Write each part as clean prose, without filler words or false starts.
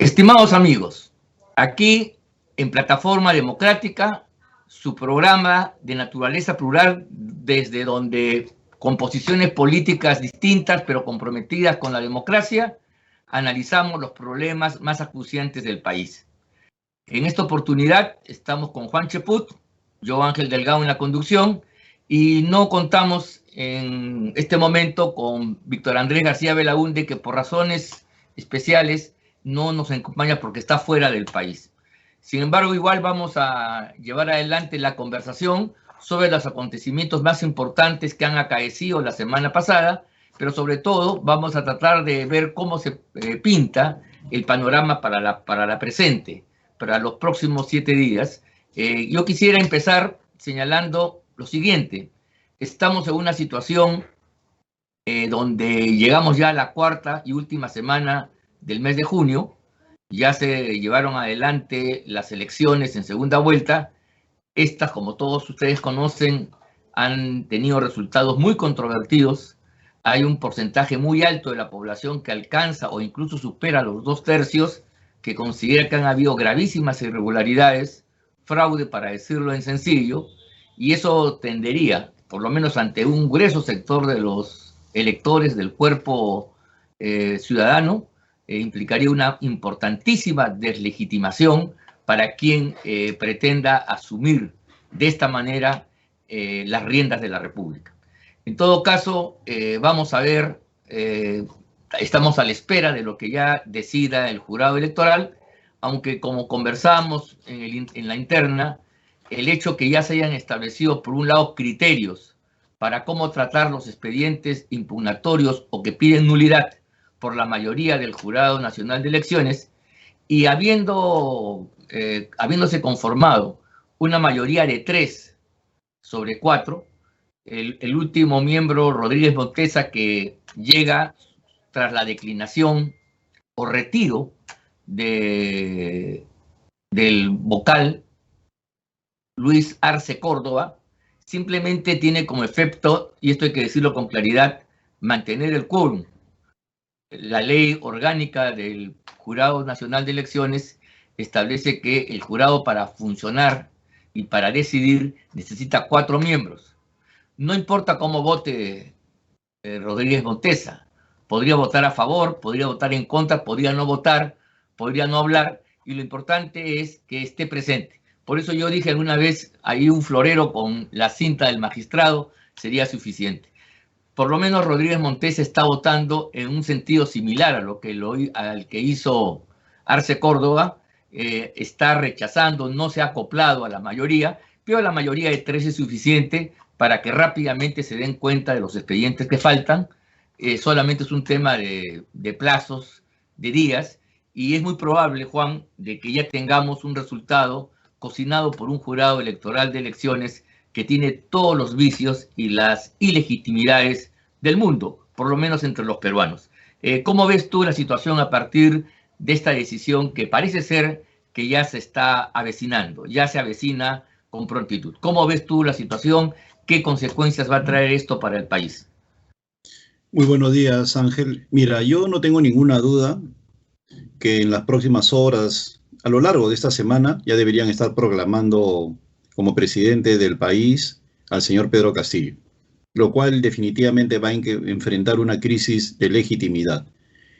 Estimados amigos, aquí en Plataforma Democrática, su programa de naturaleza plural, desde donde con posiciones políticas distintas pero comprometidas con la democracia, analizamos los problemas más acuciantes del país. En esta oportunidad estamos con Juan Cheput, yo Ángel Delgado en la conducción, y no contamos en este momento con Víctor Andrés García Belaúnde, que por razones especiales no nos acompaña porque está fuera del país. Sin embargo, igual vamos a llevar adelante la conversación sobre los acontecimientos más importantes que han acaecido la semana pasada, pero sobre todo vamos a tratar de ver cómo se pinta el panorama para la presente, para los próximos 7 días. Yo quisiera empezar señalando lo siguiente. Estamos en una situación donde llegamos ya a la cuarta y última semana del mes de junio, ya se llevaron adelante las elecciones en segunda vuelta. Estas, como todos ustedes conocen, han tenido resultados muy controvertidos. Hay un porcentaje muy alto de la población que alcanza o incluso supera los 2/3 que considera que han habido gravísimas irregularidades, fraude para decirlo en sencillo, y eso tendería, por lo menos ante un grueso sector de los electores del cuerpo ciudadano, implicaría una importantísima deslegitimación para quien pretenda asumir de esta manera las riendas de la República. En todo caso, vamos a ver, estamos a la espera de lo que ya decida el jurado electoral, aunque como conversamos en la interna, el hecho que ya se hayan establecido, por un lado, criterios para cómo tratar los expedientes impugnatorios o que piden nulidad por la mayoría del Jurado Nacional de Elecciones, y habiéndose conformado una mayoría de 3/4, el último miembro, Rodríguez Montesa, que llega tras la declinación o retiro del vocal Luis Arce Córdoba, simplemente tiene como efecto, y esto hay que decirlo con claridad, mantener el quórum. La ley orgánica del Jurado Nacional de Elecciones establece que el jurado, para funcionar y para decidir, necesita 4 miembros. No importa cómo vote Rodríguez Montesa, podría votar a favor, podría votar en contra, podría no votar, podría no hablar, y lo importante es que esté presente. Por eso yo dije alguna vez, ahí un florero con la cinta del magistrado sería suficiente. Por lo menos Rodríguez Montesa está votando en un sentido similar al que hizo Arce Córdoba. Está rechazando, no se ha acoplado a la mayoría, pero la mayoría de 3 es suficiente para que rápidamente se den cuenta de los expedientes que faltan. Solamente es un tema de plazos, de días, y es muy probable, Juan, de que ya tengamos un resultado cocinado por un jurado electoral de elecciones que tiene todos los vicios y las ilegitimidades del mundo, por lo menos entre los peruanos. ¿Cómo ves tú la situación a partir de esta decisión que parece ser que ya se está avecinando, ya se avecina con prontitud? ¿Cómo ves tú la situación? ¿Qué consecuencias va a traer esto para el país? Muy buenos días, Ángel. Mira, yo no tengo ninguna duda que en las próximas horas, a lo largo de esta semana, ya deberían estar proclamando como presidente del país al señor Pedro Castillo, lo cual definitivamente va a enfrentar una crisis de legitimidad.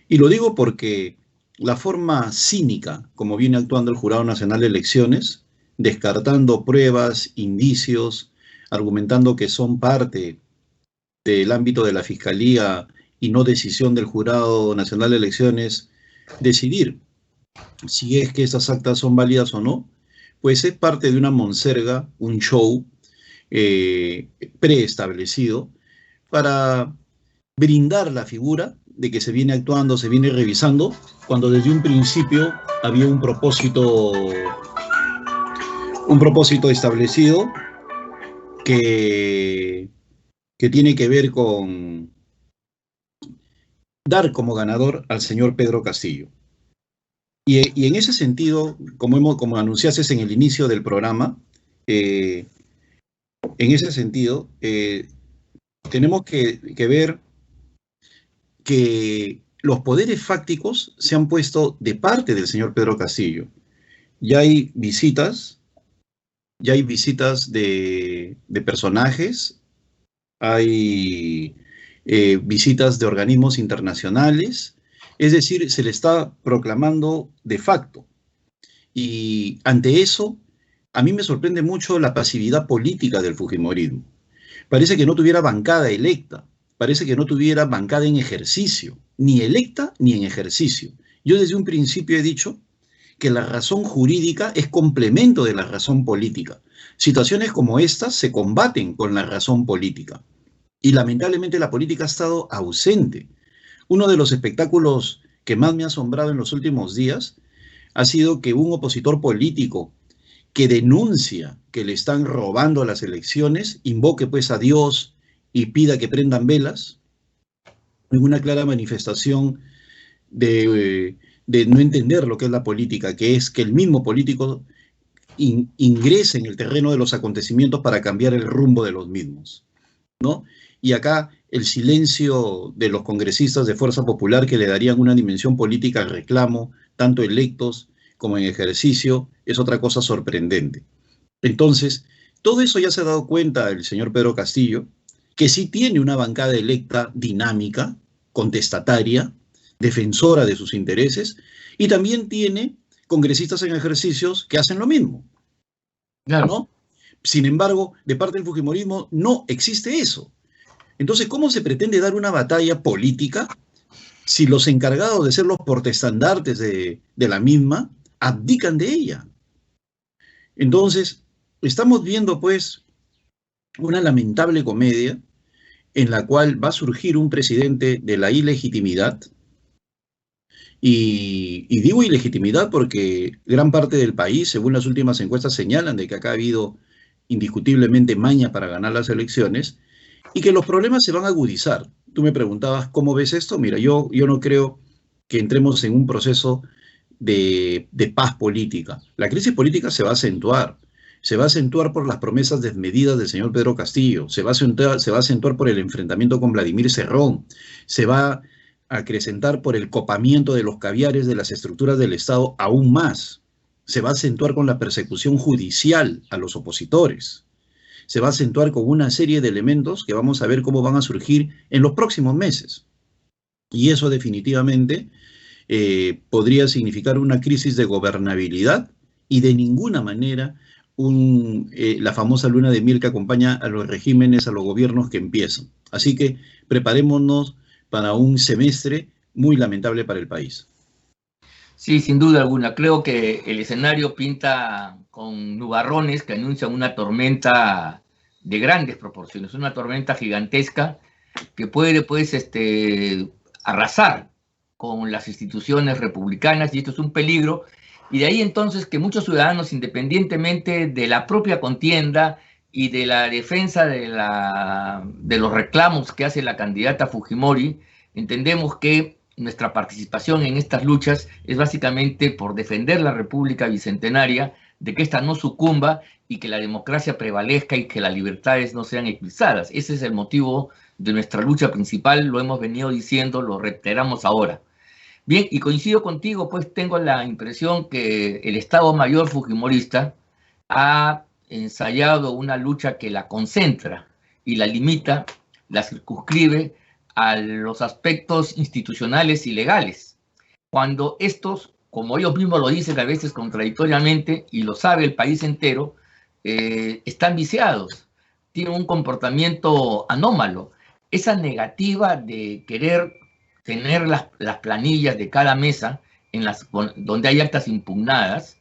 Y lo digo porque la forma cínica como viene actuando el Jurado Nacional de Elecciones, descartando pruebas, indicios, argumentando que son parte del ámbito de la Fiscalía y no decisión del Jurado Nacional de Elecciones, decidir si es que esas actas son válidas o no, pues es parte de una monserga, un show preestablecido para brindar la figura de que se viene actuando, se viene revisando, cuando desde un principio había un propósito establecido que tiene que ver con dar como ganador al señor Pedro Castillo. Y en ese sentido, como anunciaste en el inicio del programa, en ese sentido, tenemos que ver que los poderes fácticos se han puesto de parte del señor Pedro Castillo. Ya hay visitas, de personajes, hay visitas de organismos internacionales, es decir, se le está proclamando de facto. Y ante eso, a mí me sorprende mucho la pasividad política del fujimorismo. Parece que no tuviera bancada electa, parece que no tuviera bancada en ejercicio, ni electa ni en ejercicio. Yo desde un principio he dicho que la razón jurídica es complemento de la razón política. Situaciones como estas se combaten con la razón política. Y lamentablemente la política ha estado ausente. Uno de los espectáculos que más me ha asombrado en los últimos días ha sido que un opositor político que denuncia que le están robando las elecciones, invoque pues a Dios y pida que prendan velas, en una clara manifestación de no entender lo que es la política, que es que el mismo político ingrese en el terreno de los acontecimientos para cambiar el rumbo de los mismos, ¿no? Y acá el silencio de los congresistas de Fuerza Popular, que le darían una dimensión política al reclamo, tanto electos como en ejercicio, es otra cosa sorprendente. Entonces, todo eso ya se ha dado cuenta el señor Pedro Castillo, que sí tiene una bancada electa dinámica, contestataria, defensora de sus intereses, y también tiene congresistas en ejercicios que hacen lo mismo, Claro. ¿no? Sin embargo, de parte del fujimorismo no existe eso. Entonces, ¿cómo se pretende dar una batalla política si los encargados de ser los portaestandartes de la misma abdican de ella? Entonces, estamos viendo pues una lamentable comedia en la cual va a surgir un presidente de la ilegitimidad, y digo ilegitimidad porque gran parte del país, según las últimas encuestas, señalan de que acá ha habido indiscutiblemente maña para ganar las elecciones y que los problemas se van a agudizar. Tú me preguntabas, ¿cómo ves esto? Mira, yo no creo que entremos en un proceso de paz política. La crisis política se va a acentuar por las promesas desmedidas del señor Pedro Castillo, se va a acentuar por el enfrentamiento con Vladimir Cerrón, se va a acrecentar por el copamiento de los caviares de las estructuras del Estado aún más, se va a acentuar con la persecución judicial a los opositores, se va a acentuar con una serie de elementos que vamos a ver cómo van a surgir en los próximos meses. Y eso definitivamente podría significar una crisis de gobernabilidad y de ninguna manera la famosa luna de miel que acompaña a los regímenes, a los gobiernos que empiezan. Así que preparémonos para un semestre muy lamentable para el país. Sí, sin duda alguna. Creo que el escenario pinta con nubarrones que anuncian una tormenta de grandes proporciones, una tormenta gigantesca que puede pues arrasar con las instituciones republicanas, y esto es un peligro. Y de ahí entonces que muchos ciudadanos, independientemente de la propia contienda y de la defensa de los reclamos que hace la candidata Fujimori, entendemos que nuestra participación en estas luchas es básicamente por defender la República Bicentenaria, de que ésta no sucumba y que la democracia prevalezca y que las libertades no sean eclipsadas. Ese es el motivo de nuestra lucha principal, lo hemos venido diciendo, lo reiteramos ahora. Bien, y coincido contigo, pues tengo la impresión que el Estado Mayor fujimorista ha ensayado una lucha que la concentra y la limita, la circunscribe a los aspectos institucionales y legales, cuando estos, como ellos mismos lo dicen a veces contradictoriamente, y lo sabe el país entero, están viciados, tienen un comportamiento anómalo. Esa negativa de querer tener las planillas de cada mesa donde hay actas impugnadas,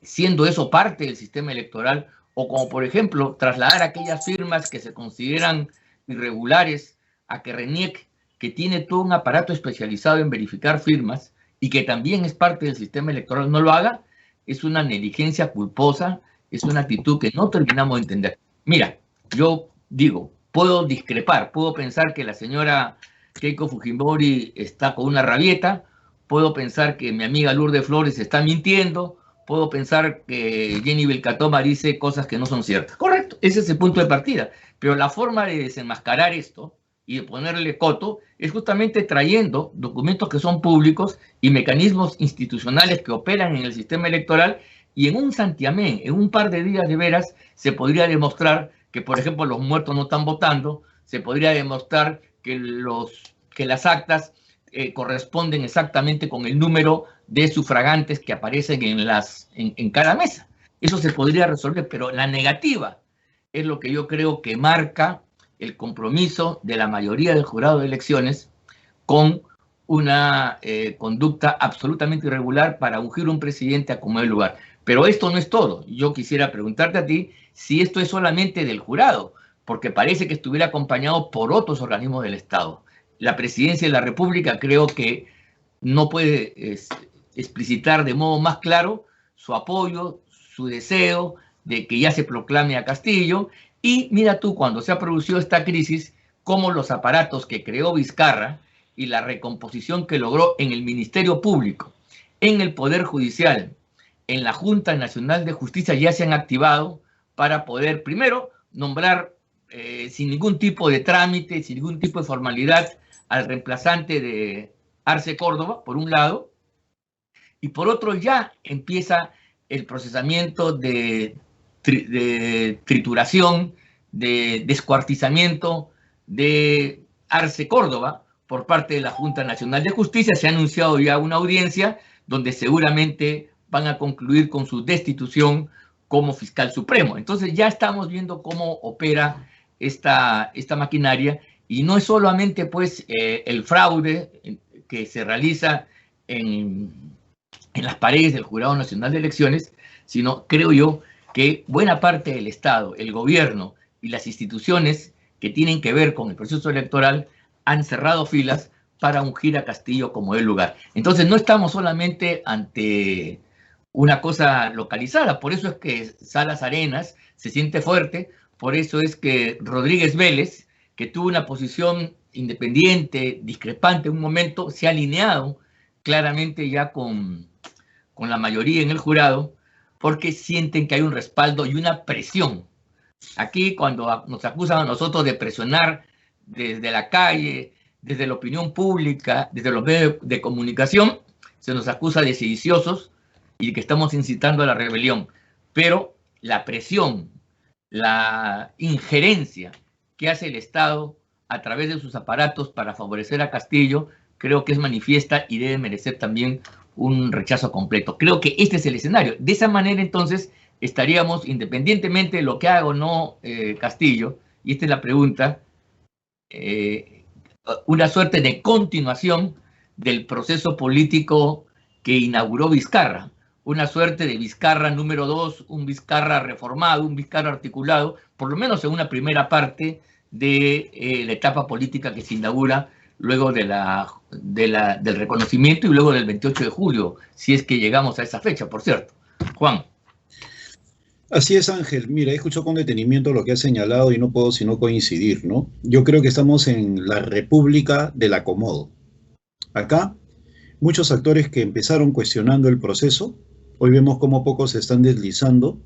siendo eso parte del sistema electoral, o como por ejemplo trasladar aquellas firmas que se consideran irregulares a que RENIEC, que tiene todo un aparato especializado en verificar firmas y que también es parte del sistema electoral, no lo haga, es una negligencia culposa, es una actitud que no terminamos de entender. Mira, yo digo, puedo discrepar, puedo pensar que la señora Keiko Fujimori está con una rabieta, puedo pensar que mi amiga Lourdes Flores está mintiendo, puedo pensar que Jenny Belcatoma dice cosas que no son ciertas. Correcto, ese es el punto de partida. Pero la forma de desenmascarar esto y de ponerle coto, es justamente trayendo documentos que son públicos y mecanismos institucionales que operan en el sistema electoral, y en un santiamén, en un par de días de veras, se podría demostrar que, por ejemplo, los muertos no están votando, se podría demostrar que las actas corresponden exactamente con el número de sufragantes que aparecen en cada mesa. Eso se podría resolver, pero la negativa es lo que yo creo que marca el compromiso de la mayoría del jurado de elecciones con una conducta absolutamente irregular para ungir un presidente a como dé lugar. Pero esto no es todo. Yo quisiera preguntarte a ti si esto es solamente del jurado, porque parece que estuviera acompañado por otros organismos del Estado. La Presidencia de la República creo que no puede explicitar de modo más claro su apoyo, su deseo de que ya se proclame a Castillo. Y mira tú, cuando se ha producido esta crisis, cómo los aparatos que creó Vizcarra y la recomposición que logró en el Ministerio Público, en el Poder Judicial, en la Junta Nacional de Justicia, ya se han activado para poder, primero, nombrar sin ningún tipo de trámite, sin ningún tipo de formalidad, al reemplazante de Arce Córdoba, por un lado, y por otro ya empieza el procesamiento de trituración, de descuartizamiento de Arce Córdoba por parte de la Junta Nacional de Justicia. Se ha anunciado ya una audiencia donde seguramente van a concluir con su destitución como fiscal supremo. Entonces ya estamos viendo cómo opera esta maquinaria, y no es solamente pues el fraude que se realiza en las paredes del Jurado Nacional de Elecciones, sino creo yo que buena parte del Estado, el gobierno y las instituciones que tienen que ver con el proceso electoral han cerrado filas para ungir a Castillo como dé lugar. Entonces no estamos solamente ante una cosa localizada, por eso es que Salas Arenas se siente fuerte, por eso es que Rodríguez Vélez, que tuvo una posición independiente, discrepante en un momento, se ha alineado claramente ya con la mayoría en el jurado, porque sienten que hay un respaldo y una presión. Aquí, cuando nos acusan a nosotros de presionar desde la calle, desde la opinión pública, desde los medios de comunicación, se nos acusa de sediciosos y que estamos incitando a la rebelión. Pero la presión, la injerencia que hace el Estado a través de sus aparatos para favorecer a Castillo, creo que es manifiesta y debe merecer también un rechazo completo. Creo que este es el escenario. De esa manera, entonces, estaríamos, independientemente de lo que haga o no Castillo, y esta es la pregunta, una suerte de continuación del proceso político que inauguró Vizcarra, una suerte de Vizcarra número 2, un Vizcarra reformado, un Vizcarra articulado, por lo menos en una primera parte de la etapa política que se inaugura luego del reconocimiento y luego del 28 de julio, si es que llegamos a esa fecha, por cierto. Juan. Así es, Ángel. Mira, he escuchado con detenimiento lo que has señalado y no puedo sino coincidir, ¿no? Yo creo que estamos en la República del Acomodo. Acá, muchos actores que empezaron cuestionando el proceso, hoy vemos cómo pocos se están deslizando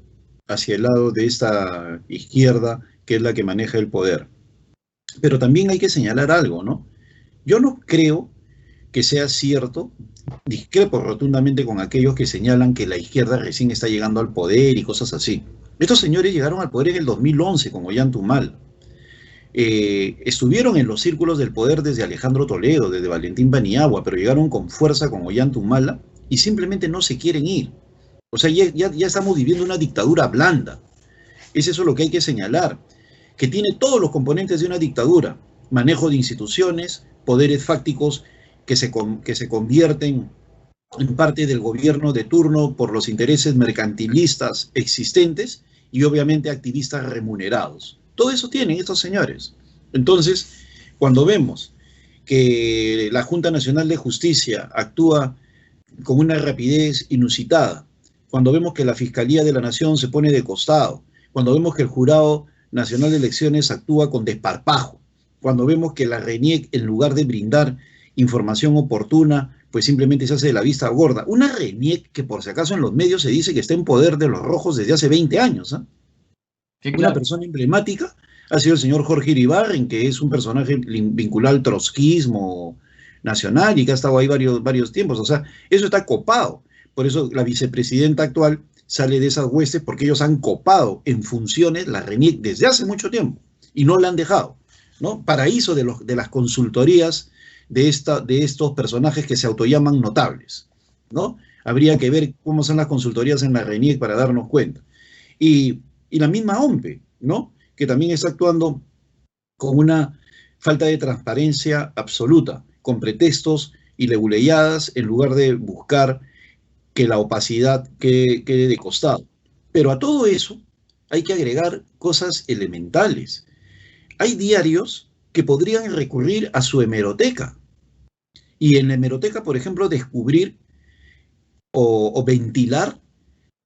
hacia el lado de esta izquierda que es la que maneja el poder. Pero también hay que señalar algo, ¿no? Yo no creo que sea cierto, discrepo rotundamente con aquellos que señalan que la izquierda recién está llegando al poder y cosas así. Estos señores llegaron al poder en el 2011 con Ollanta-Humala. Estuvieron en los círculos del poder desde Alejandro Toledo, desde Valentín Paniagua, pero llegaron con fuerza con Ollanta-Humala y simplemente no se quieren ir. O sea, ya estamos viviendo una dictadura blanda. Es eso lo que hay que señalar, que tiene todos los componentes de una dictadura: manejo de instituciones, poderes fácticos que se convierten en parte del gobierno de turno por los intereses mercantilistas existentes y obviamente activistas remunerados. Todo eso tienen estos señores. Entonces, cuando vemos que la Junta Nacional de Justicia actúa con una rapidez inusitada, cuando vemos que la Fiscalía de la Nación se pone de costado, cuando vemos que el Jurado Nacional de Elecciones actúa con desparpajo, cuando vemos que la RENIEC, en lugar de brindar información oportuna, pues simplemente se hace de la vista gorda. Una RENIEC que, por si acaso, en los medios se dice que está en poder de los rojos desde hace 20 años. ¿Eh? Sí, claro. Una persona emblemática ha sido el señor Jorge Iribarren, que es un personaje vinculado al trotskismo nacional y que ha estado ahí varios tiempos. O sea, eso está copado. Por eso la vicepresidenta actual sale de esas huestes, porque ellos han copado en funciones la RENIEC desde hace mucho tiempo y no la han dejado, ¿no? Paraíso de las consultorías de estos personajes que se autollaman notables, ¿no? Habría que ver cómo son las consultorías en la RENIEC para darnos cuenta. Y la misma OMPE, ¿no? Que también está actuando con una falta de transparencia absoluta, con pretextos y leguleyadas en lugar de buscar que la opacidad quede de costado. Pero a todo eso hay que agregar cosas elementales. Hay diarios que podrían recurrir a su hemeroteca y en la hemeroteca, por ejemplo, descubrir o ventilar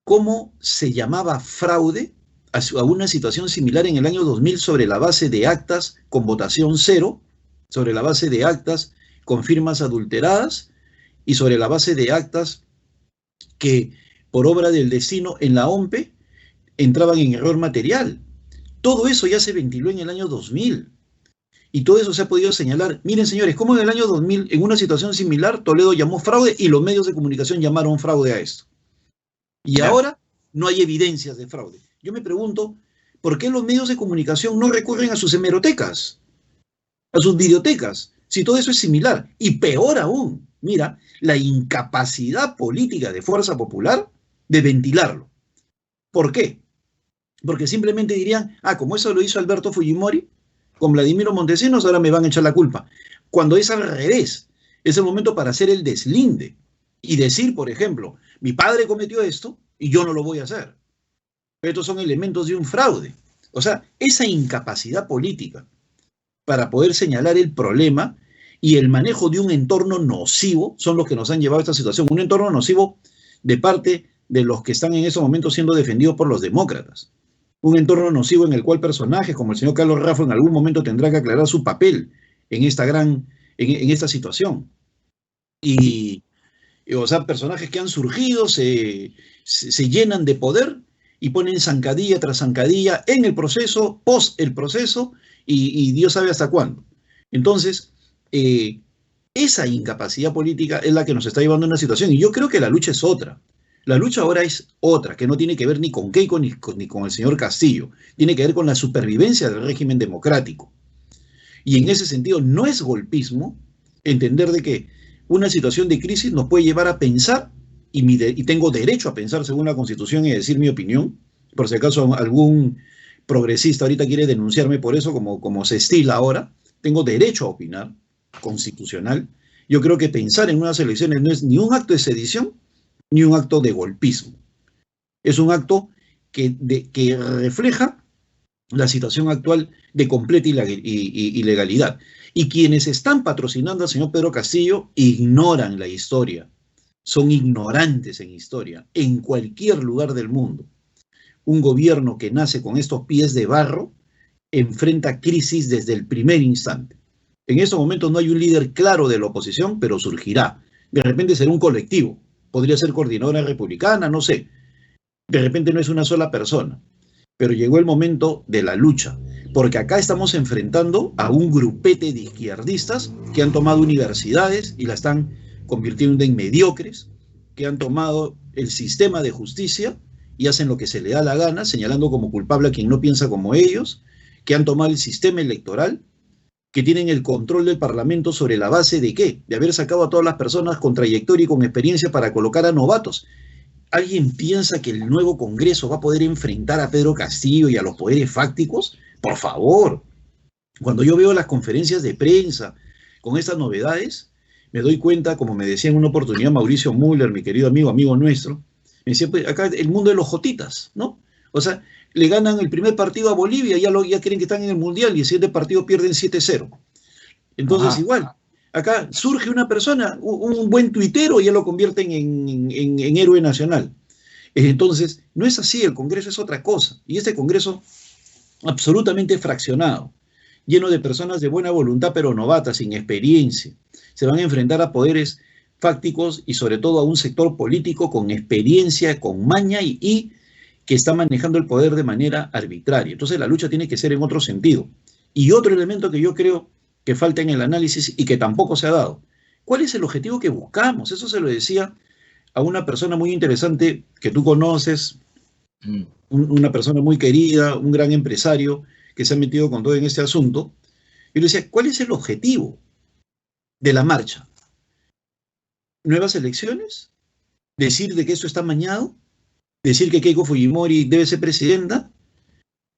cómo se llamaba fraude a una situación similar en el año 2000 sobre la base de actas con votación cero, sobre la base de actas con firmas adulteradas y sobre la base de actas que por obra del destino en la OMPE entraban en error material. Todo eso ya se ventiló en el año 2000 y todo eso se ha podido señalar. Miren, señores, cómo en el año 2000, en una situación similar, Toledo llamó fraude y los medios de comunicación llamaron fraude a esto. Y ahora no hay evidencias de fraude. Yo me pregunto, ¿por qué los medios de comunicación no recurren a sus hemerotecas, a sus videotecas, si todo eso es similar? Y peor aún, mira, la incapacidad política de Fuerza Popular de ventilarlo. ¿Por qué? Porque simplemente dirían, como eso lo hizo Alberto Fujimori con Vladimiro Montesinos, ahora me van a echar la culpa. Cuando es al revés, es el momento para hacer el deslinde y decir, por ejemplo, mi padre cometió esto y yo no lo voy a hacer. Estos son elementos de un fraude. O sea, esa incapacidad política para poder señalar el problema y el manejo de un entorno nocivo son los que nos han llevado a esta situación. Un entorno nocivo de parte de los que están en esos momentos siendo defendidos por los demócratas. Un entorno nocivo en el cual personajes como el señor Carlos Raffo en algún momento tendrá que aclarar su papel en esta situación. O sea, personajes que han surgido, se llenan de poder y ponen zancadilla tras zancadilla en el proceso, post el proceso, y Dios sabe hasta cuándo. Entonces, esa incapacidad política es la que nos está llevando a una situación, y yo creo que la lucha es otra. La lucha ahora es otra, que no tiene que ver ni con Keiko ni con el señor Castillo, tiene que ver con la supervivencia del régimen democrático. Y en ese sentido no es golpismo entender de que una situación de crisis nos puede llevar a pensar, y tengo derecho a pensar según la Constitución y decir mi opinión, por si acaso algún progresista ahorita quiere denunciarme por eso, como se estila ahora, tengo derecho a opinar, constitucional. Yo creo que pensar en unas elecciones no es ni un acto de sedición, ni un acto de golpismo. Es un acto que refleja la situación actual de completa ilegalidad. Y quienes están patrocinando al señor Pedro Castillo ignoran la historia. Son ignorantes en historia, en cualquier lugar del mundo. Un gobierno que nace con estos pies de barro enfrenta crisis desde el primer instante. En estos momentos no hay un líder claro de la oposición, pero surgirá. De repente será un colectivo. Podría ser coordinadora republicana, no sé. De repente no es una sola persona. Pero llegó el momento de la lucha, porque acá estamos enfrentando a un grupete de izquierdistas que han tomado universidades y la están convirtiendo en mediocres, que han tomado el sistema de justicia y hacen lo que se le da la gana, señalando como culpable a quien no piensa como ellos, que han tomado el sistema electoral, que tienen el control del Parlamento sobre la base de ¿qué? De haber sacado a todas las personas con trayectoria y con experiencia para colocar a novatos. ¿Alguien piensa que el nuevo Congreso va a poder enfrentar a Pedro Castillo y a los poderes fácticos? Por favor. Cuando yo veo las conferencias de prensa con estas novedades, me doy cuenta, como me decía en una oportunidad Mauricio Müller, mi querido amigo nuestro, me decía, pues acá el mundo de los jotitas, ¿no? O sea, le ganan el primer partido a Bolivia, ya creen que están en el Mundial y el siguiente partido pierden 7-0. Entonces, igual, acá surge una persona, un buen tuitero, y ya lo convierten en héroe nacional. Entonces, no es así, el Congreso es otra cosa. Y este Congreso, absolutamente fraccionado, lleno de personas de buena voluntad, pero novatas, sin experiencia, se van a enfrentar a poderes fácticos y sobre todo a un sector político con experiencia, con maña y que está manejando el poder de manera arbitraria. Entonces la lucha tiene que ser en otro sentido. Y otro elemento que yo creo que falta en el análisis y que tampoco se ha dado. ¿Cuál es el objetivo que buscamos? Eso se lo decía a una persona muy interesante que tú conoces, una persona muy querida, un gran empresario que se ha metido con todo en este asunto. Y le decía, ¿cuál es el objetivo de la marcha? ¿Nuevas elecciones? ¿Decir de que esto está amañado? ¿Decir que Keiko Fujimori debe ser presidenta?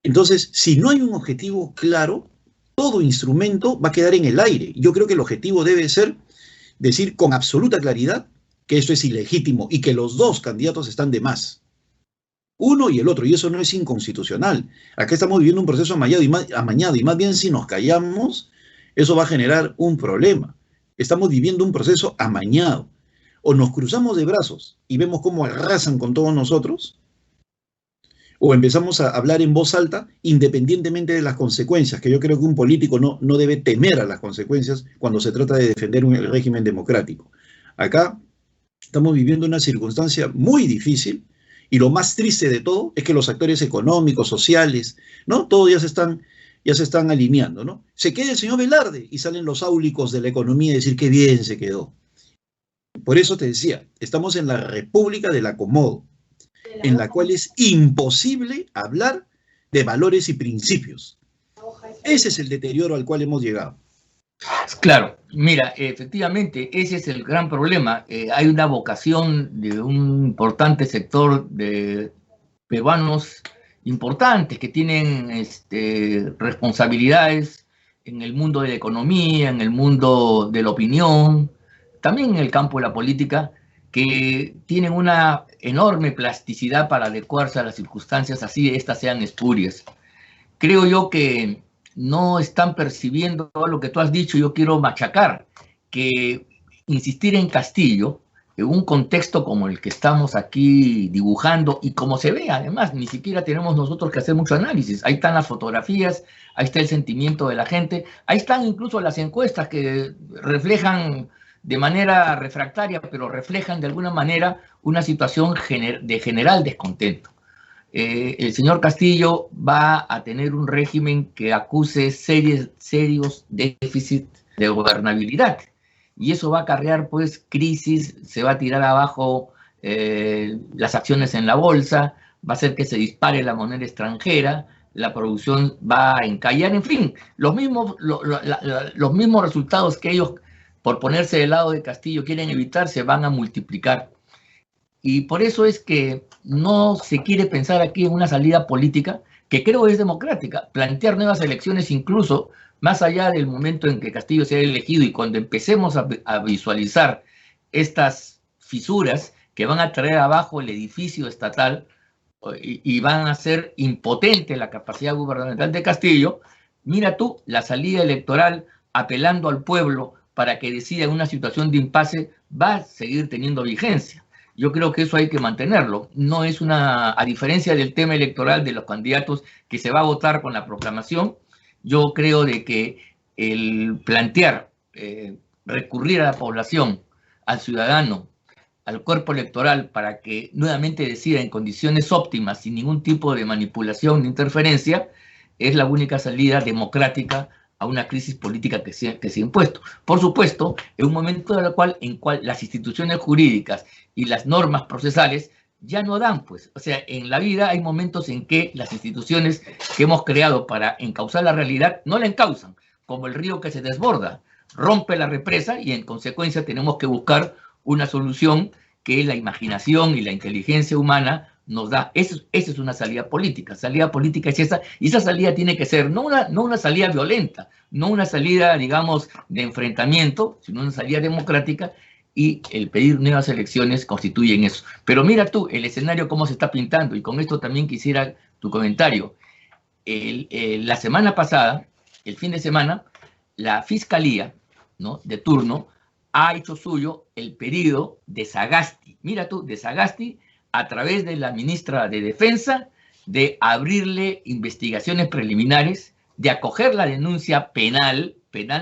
Entonces, si no hay un objetivo claro, todo instrumento va a quedar en el aire. Yo creo que el objetivo debe ser decir con absoluta claridad que esto es ilegítimo y que los dos candidatos están de más. Uno y el otro, y eso no es inconstitucional. Acá estamos viviendo un proceso amañado y más bien si nos callamos, eso va a generar un problema. Estamos viviendo un proceso amañado. O nos cruzamos de brazos y vemos cómo arrasan con todos nosotros, o empezamos a hablar en voz alta independientemente de las consecuencias, que yo creo que un político no debe temer a las consecuencias cuando se trata de defender el régimen democrático. Acá estamos viviendo una circunstancia muy difícil y lo más triste de todo es que los actores económicos, sociales, ¿no? Todos ya se están alineando, ¿no? Se queda el señor Velarde y salen los áulicos de la economía a decir qué bien se quedó. Por eso te decía, estamos en la República del Acomodo, en la cual es imposible hablar de valores y principios. Ese es el deterioro al cual hemos llegado. Claro, mira, efectivamente, ese es el gran problema. Hay una vocación de un importante sector de peruanos importantes que tienen responsabilidades en el mundo de la economía, en el mundo de la opinión, también en el campo de la política, que tienen una enorme plasticidad para adecuarse a las circunstancias, así estas sean espurias. Creo yo que no están percibiendo lo que tú has dicho. Yo quiero machacar que insistir en Castillo, en un contexto como el que estamos aquí dibujando y como se ve, además, ni siquiera tenemos nosotros que hacer mucho análisis. Ahí están las fotografías, ahí está el sentimiento de la gente, ahí están incluso las encuestas que reflejan de manera refractaria, pero reflejan de alguna manera una situación de general descontento. El señor Castillo va a tener un régimen que acuse serios déficits de gobernabilidad. Y eso va a acarrear, pues, crisis, se va a tirar abajo las acciones en la bolsa, va a hacer que se dispare la moneda extranjera, la producción va a encallar, en fin, los mismos resultados que ellos, por ponerse del lado de Castillo, quieren evitar, se van a multiplicar. Y por eso es que no se quiere pensar aquí en una salida política, que creo es democrática, plantear nuevas elecciones incluso más allá del momento en que Castillo sea elegido y cuando empecemos a visualizar estas fisuras que van a traer abajo el edificio estatal y van a hacer impotente la capacidad gubernamental de Castillo. Mira tú, la salida electoral apelando al pueblo para que decida en una situación de impasse va a seguir teniendo vigencia. Yo creo que eso hay que mantenerlo. No es a diferencia del tema electoral de los candidatos que se va a votar con la proclamación, yo creo de que el plantear, recurrir a la población, al ciudadano, al cuerpo electoral para que nuevamente decida en condiciones óptimas, sin ningún tipo de manipulación ni interferencia, es la única salida democrática a una crisis política que se ha impuesto. Por supuesto, en un momento en cual las instituciones jurídicas y las normas procesales ya no dan, pues. O sea, en la vida hay momentos en que las instituciones que hemos creado para encauzar la realidad no la encausan, como el río que se desborda, rompe la represa y en consecuencia tenemos que buscar una solución que la imaginación y la inteligencia humana nos da. Esa es una salida política. Salida política es esa, y esa salida tiene que ser no una salida violenta, no una salida, digamos, de enfrentamiento, sino una salida democrática, y el pedir nuevas elecciones constituyen eso. Pero mira tú el escenario cómo se está pintando, y con esto también quisiera tu comentario. La semana pasada, el fin de semana, la Fiscalía, ¿no?, de turno ha hecho suyo el pedido de Sagasti. Mira tú, de Sagasti, a través de la ministra de Defensa, de abrirle investigaciones preliminares, de acoger la denuncia penal,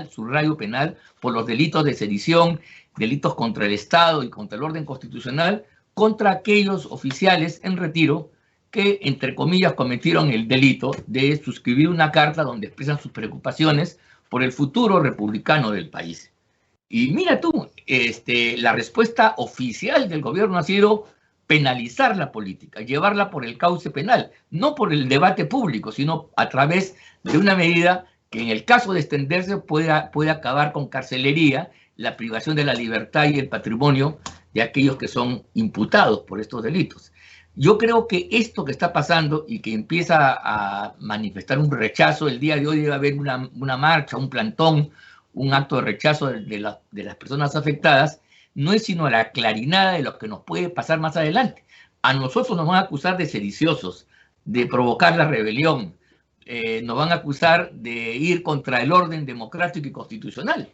subrayo penal, por los delitos de sedición, delitos contra el Estado y contra el orden constitucional, contra aquellos oficiales en retiro que, entre comillas, cometieron el delito de suscribir una carta donde expresan sus preocupaciones por el futuro republicano del país. Y mira tú, la respuesta oficial del gobierno ha sido penalizar la política, llevarla por el cauce penal, no por el debate público, sino a través de una medida que en el caso de extenderse puede acabar con carcelería, la privación de la libertad y el patrimonio de aquellos que son imputados por estos delitos. Yo creo que esto que está pasando y que empieza a manifestar un rechazo, el día de hoy debe haber una marcha, un plantón, un acto de rechazo de las personas afectadas, no es sino la clarinada de lo que nos puede pasar más adelante. A nosotros nos van a acusar de sediciosos, de provocar la rebelión, nos van a acusar de ir contra el orden democrático y constitucional.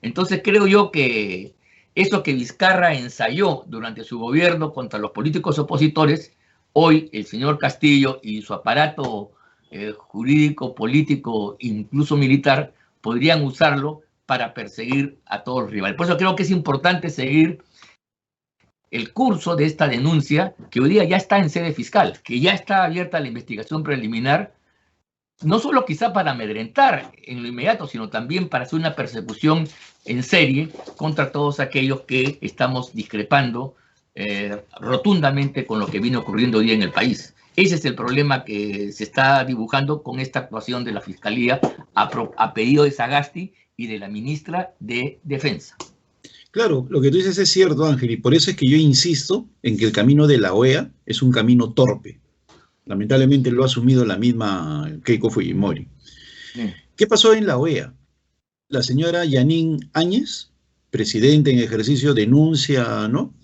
Entonces creo yo que eso que Vizcarra ensayó durante su gobierno contra los políticos opositores, hoy el señor Castillo y su aparato jurídico, político, incluso militar, podrían usarlo para perseguir a todos los rivales. Por eso creo que es importante seguir el curso de esta denuncia, que hoy día ya está en sede fiscal, que ya está abierta la investigación preliminar, no solo quizá para amedrentar en lo inmediato, sino también para hacer una persecución en serie contra todos aquellos que estamos discrepando rotundamente con lo que viene ocurriendo hoy día en el país. Ese es el problema que se está dibujando con esta actuación de la Fiscalía a pedido de Sagasti y de la ministra de Defensa. Claro, lo que tú dices es cierto, Ángel, y por eso es que yo insisto en que el camino de la OEA es un camino torpe. Lamentablemente lo ha asumido la misma Keiko Fujimori. ¿Qué pasó en la OEA? La señora Yanine Áñez, presidenta en ejercicio, denuncia, ¿no?,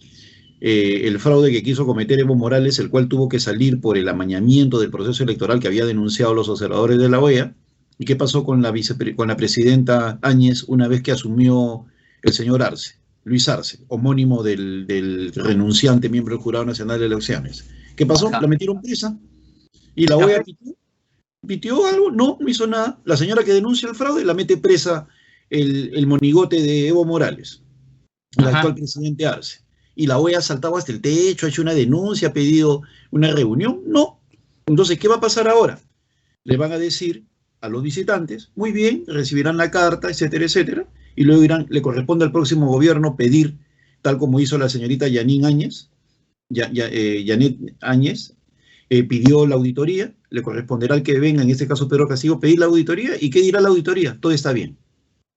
el fraude que quiso cometer Evo Morales, el cual tuvo que salir por el amañamiento del proceso electoral que había denunciado los observadores de la OEA. ¿Y qué pasó con la presidenta Áñez una vez que asumió el señor Arce, Luis Arce, homónimo del renunciante miembro del Jurado Nacional de Elecciones? ¿Qué pasó? La metieron presa. ¿Y la OEA pitió algo? No hizo nada. La señora que denuncia el fraude la mete presa el monigote de Evo Morales, el actual presidente Arce. Y la OEA ha saltado hasta el techo, ha hecho una denuncia, ha pedido una reunión. No. Entonces, ¿qué va a pasar ahora? Le van a decir a los visitantes, muy bien, recibirán la carta, etcétera, etcétera, y luego dirán, le corresponde al próximo gobierno pedir, tal como hizo la señorita Yanine Áñez, Janet Áñez, pidió la auditoría, le corresponderá al que venga, en este caso Pedro Castillo, pedir la auditoría. ¿Y qué dirá la auditoría? Todo está bien,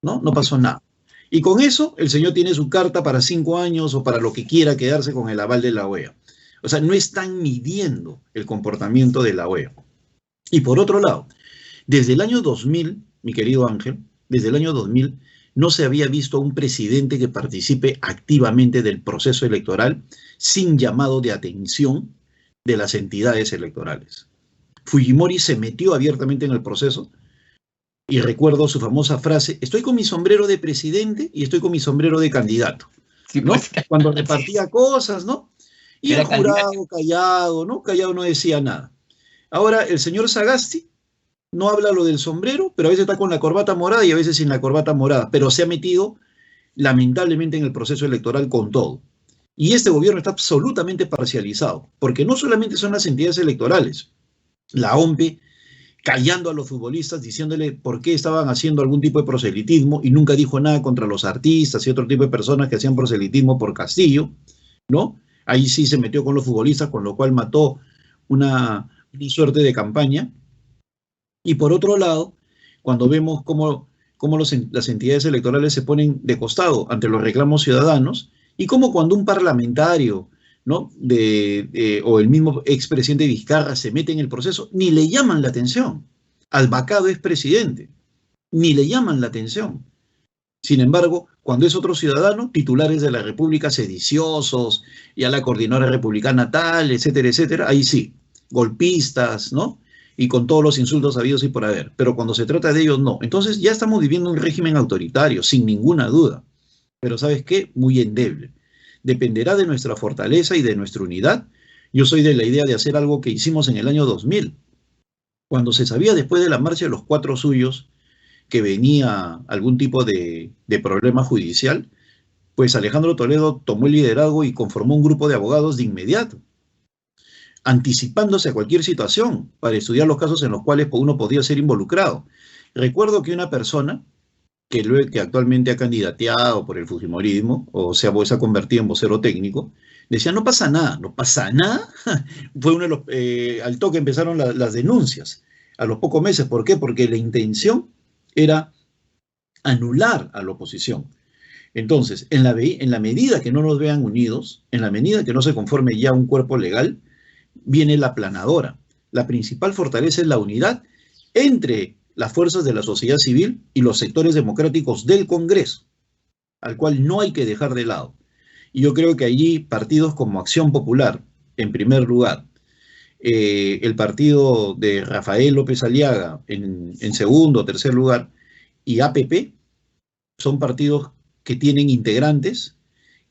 ¿no? No pasó nada. Y con eso, el señor tiene su carta para 5 años o para lo que quiera quedarse con el aval de la OEA. O sea, no están midiendo el comportamiento de la OEA. Y por otro lado, desde el año 2000, mi querido Ángel, desde el año 2000, no se había visto a un presidente que participe activamente del proceso electoral sin llamado de atención de las entidades electorales. Fujimori se metió abiertamente en el proceso y recuerdo su famosa frase, estoy con mi sombrero de presidente y estoy con mi sombrero de candidato, ¿no? Cuando repartía cosas, ¿no? Y el jurado callado, ¿no? Callado, no decía nada. Ahora el señor Sagasti no habla lo del sombrero, pero a veces está con la corbata morada y a veces sin la corbata morada, pero se ha metido lamentablemente en el proceso electoral con todo. Y este gobierno está absolutamente parcializado, porque no solamente son las entidades electorales, la OMPE callando a los futbolistas, diciéndole por qué estaban haciendo algún tipo de proselitismo y nunca dijo nada contra los artistas y otro tipo de personas que hacían proselitismo por Castillo, ¿no? Ahí sí se metió con los futbolistas, con lo cual mató una suerte de campaña. Y por otro lado, cuando vemos cómo las entidades electorales se ponen de costado ante los reclamos ciudadanos y cómo cuando un parlamentario, ¿no?, o el mismo expresidente Vizcarra se mete en el proceso, ni le llaman la atención. Al vacado expresidente, ni le llaman la atención. Sin embargo, cuando es otro ciudadano, titulares de la República sediciosos, ya la coordinadora republicana tal, etcétera, etcétera, ahí sí, golpistas, ¿no?, y con todos los insultos habidos y por haber. Pero cuando se trata de ellos, no. Entonces ya estamos viviendo un régimen autoritario, sin ninguna duda. Pero ¿sabes qué? Muy endeble. Dependerá de nuestra fortaleza y de nuestra unidad. Yo soy de la idea de hacer algo que hicimos en el año 2000, cuando se sabía después de la marcha de los 4 suyos que venía algún tipo de problema judicial, pues Alejandro Toledo tomó el liderazgo y conformó un grupo de abogados de inmediato. anticipándose a cualquier situación para estudiar los casos en los cuales uno podía ser involucrado. Recuerdo que una persona que actualmente ha candidateado por el fujimorismo, o sea, se ha convertido en vocero técnico, decía, no pasa nada, no pasa nada. Fue uno de los, al toque empezaron las denuncias, a los pocos meses. ¿Por qué? Porque la intención era anular a la oposición. Entonces, en la medida que no nos vean unidos, en la medida que no se conforme ya un cuerpo legal, viene la aplanadora. La principal fortaleza es la unidad entre las fuerzas de la sociedad civil y los sectores democráticos del Congreso, al cual no hay que dejar de lado. Y yo creo que allí partidos como Acción Popular, en primer lugar, el partido de Rafael López Aliaga en segundo o tercer lugar, y APP, son partidos que tienen integrantes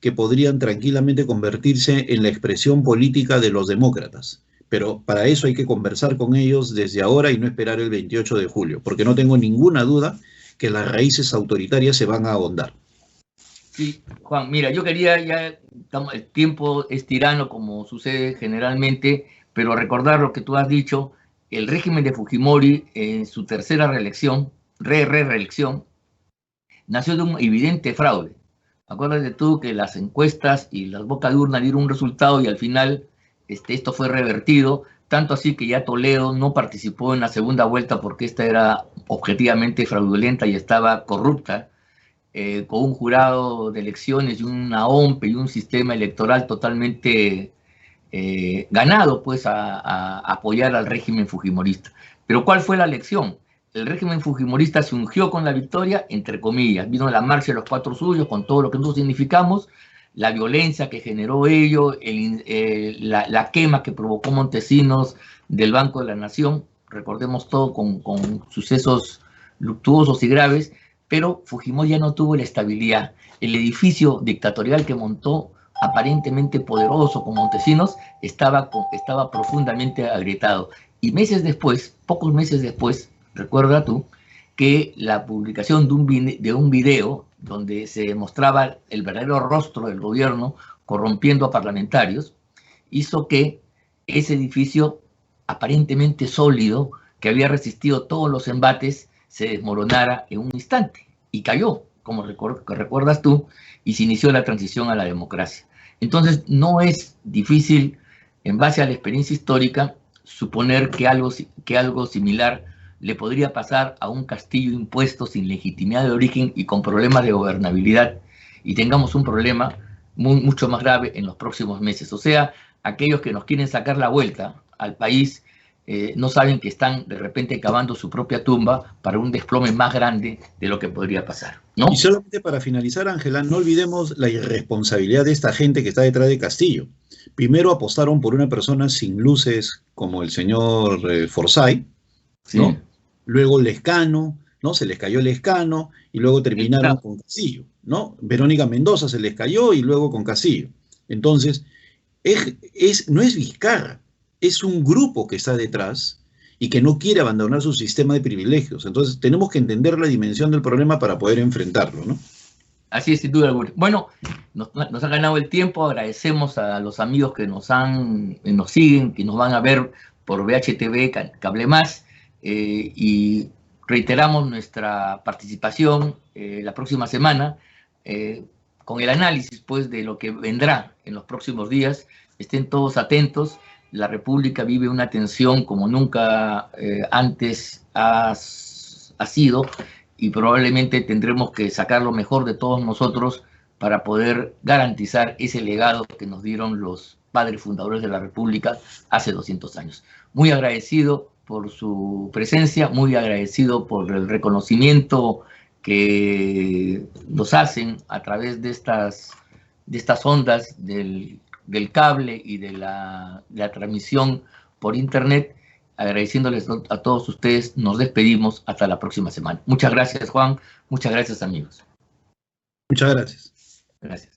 que podrían tranquilamente convertirse en la expresión política de los demócratas. Pero para eso hay que conversar con ellos desde ahora y no esperar el 28 de julio, porque no tengo ninguna duda que las raíces autoritarias se van a ahondar. Sí, Juan, mira, yo quería ya, el tiempo es tirano como sucede generalmente, pero recordar lo que tú has dicho, el régimen de Fujimori en su tercera reelección, reelección, nació de un evidente fraude. Acuérdate tú que las encuestas y las bocas de urna dieron un resultado y al final esto fue revertido, tanto así que ya Toledo no participó en la segunda vuelta porque esta era objetivamente fraudulenta y estaba corrupta, con un jurado de elecciones y una OMP y un sistema electoral totalmente ganado pues a apoyar al régimen fujimorista. Pero ¿cuál fue la lección? El régimen fujimorista se ungió con la victoria, entre comillas, vino la marcha de los cuatro suyos con todo lo que nosotros significamos, la violencia que generó ello, la quema que provocó Montesinos del Banco de la Nación, recordemos todo con sucesos luctuosos y graves, pero Fujimori ya no tuvo la estabilidad. El edificio dictatorial que montó, aparentemente poderoso con Montesinos, estaba profundamente agrietado. Y meses después, pocos meses después, recuerda tú, que la publicación de un video donde se mostraba el verdadero rostro del gobierno corrompiendo a parlamentarios, hizo que ese edificio aparentemente sólido, que había resistido todos los embates, se desmoronara en un instante y cayó, como recuerdas tú, y se inició la transición a la democracia. Entonces, no es difícil, en base a la experiencia histórica, suponer que algo similar le podría pasar a un castillo impuesto sin legitimidad de origen y con problemas de gobernabilidad, y tengamos un problema mucho más grave en los próximos meses. O sea, aquellos que nos quieren sacar la vuelta al país no saben que están de repente cavando su propia tumba para un desplome más grande de lo que podría pasar, ¿no? Y solamente para finalizar, Ángela, no olvidemos la irresponsabilidad de esta gente que está detrás de Castillo. Primero apostaron por una persona sin luces como el señor Forsyth, ¿no? Sí. Luego Lescano, ¿no? Se les cayó Lescano y luego terminaron con Castillo, ¿no? Verónica Mendoza se les cayó y luego con Castillo. Entonces, no es Vizcarra, es un grupo que está detrás y que no quiere abandonar su sistema de privilegios. Entonces, tenemos que entender la dimensión del problema para poder enfrentarlo, ¿no? Así es, sin duda alguna. Bueno, nos ha ganado el tiempo. Agradecemos a los amigos que nos siguen, que nos van a ver por VHTV, Cable Más, y reiteramos nuestra participación la próxima semana con el análisis pues, de lo que vendrá en los próximos días. Estén todos atentos. La República vive una tensión como nunca antes ha sido, y probablemente tendremos que sacar lo mejor de todos nosotros para poder garantizar ese legado que nos dieron los padres fundadores de la República hace 200 años. Muy agradecido por su presencia, muy agradecido por el reconocimiento que nos hacen a través de estas ondas del cable y de la transmisión por internet. Agradeciéndoles a todos ustedes, nos despedimos hasta la próxima semana. Muchas gracias, Juan. Muchas gracias, amigos. Muchas gracias. Gracias.